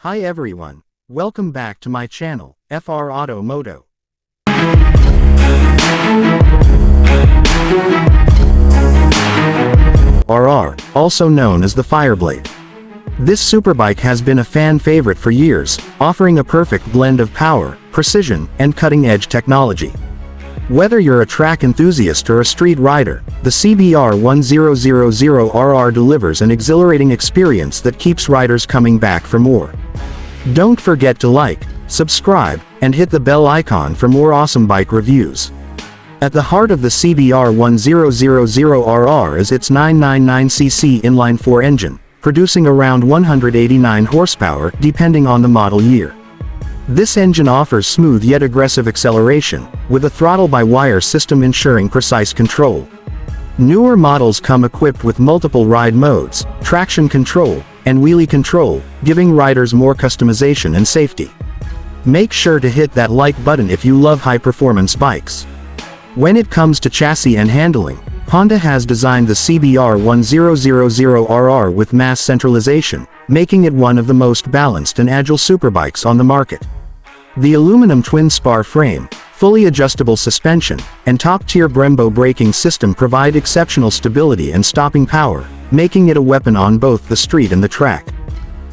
Hi everyone, welcome back to my channel, FR Auto Moto. RR, also known as the Fireblade. This superbike has been a fan favorite for years, offering a perfect blend of power, precision, and cutting-edge technology. Whether you're a track enthusiast or a street rider, the CBR 1000RR delivers an exhilarating experience that keeps riders coming back for more. Don't forget to like, subscribe, and hit the bell icon for more awesome bike reviews. At the heart of the CBR 1000RR is its 999cc inline-four engine, producing around 189 horsepower depending on the model year. This engine offers smooth yet aggressive acceleration, with a throttle-by-wire system ensuring precise control. Newer models come equipped with multiple ride modes, traction control, and wheelie control, giving riders more customization and safety. Make sure to hit that like button if you love high-performance bikes. When it comes to chassis and handling, Honda has designed the CBR 1000RR with mass centralization, making it one of the most balanced and agile superbikes on the market. The aluminum twin-spar frame, fully adjustable suspension, and top-tier Brembo braking system provide exceptional stability and stopping power, making it a weapon on both the street and the track.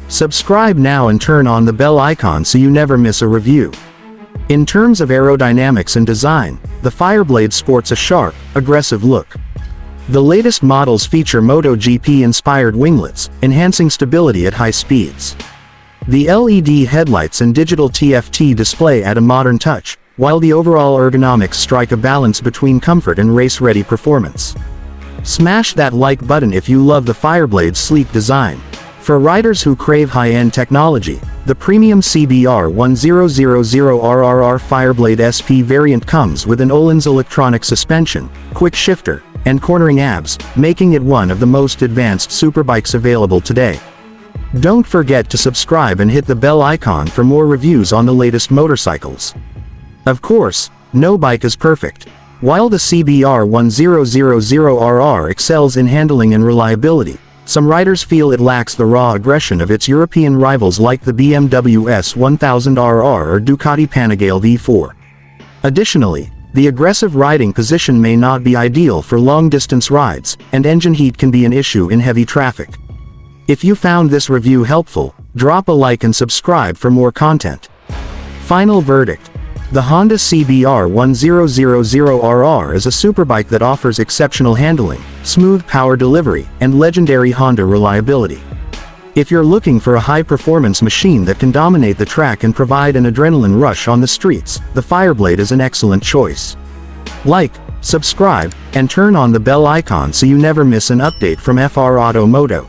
Subscribe now and turn on the bell icon so you never miss a review. In terms of aerodynamics and design, the Fireblade sports a sharp, aggressive look. The latest models feature MotoGP-inspired winglets, enhancing stability at high speeds. The LED headlights and digital TFT display add a modern touch, while the overall ergonomics strike a balance between comfort and race-ready performance. Smash that like button if you love the Fireblade's sleek design. For riders who crave high-end technology, the premium CBR 1000RR Fireblade SP variant comes with an Öhlins electronic suspension, quick shifter, and cornering ABS, making it one of the most advanced superbikes available today. Don't forget to subscribe and hit the bell icon for more reviews on the latest motorcycles. Of course, no bike is perfect. While the CBR 1000RR excels in handling and reliability, some riders feel it lacks the raw aggression of its European rivals like the BMW S1000RR or Ducati Panigale V4. Additionally, the aggressive riding position may not be ideal for long-distance rides, and engine heat can be an issue in heavy traffic. If you found this review helpful, drop a like and subscribe for more content. Final verdict. The Honda CBR 1000RR is a superbike that offers exceptional handling, smooth power delivery, and legendary Honda reliability. If you're looking for a high-performance machine that can dominate the track and provide an adrenaline rush on the streets, the Fireblade is an excellent choice. Like, subscribe, and turn on the bell icon so you never miss an update from FR Auto Moto.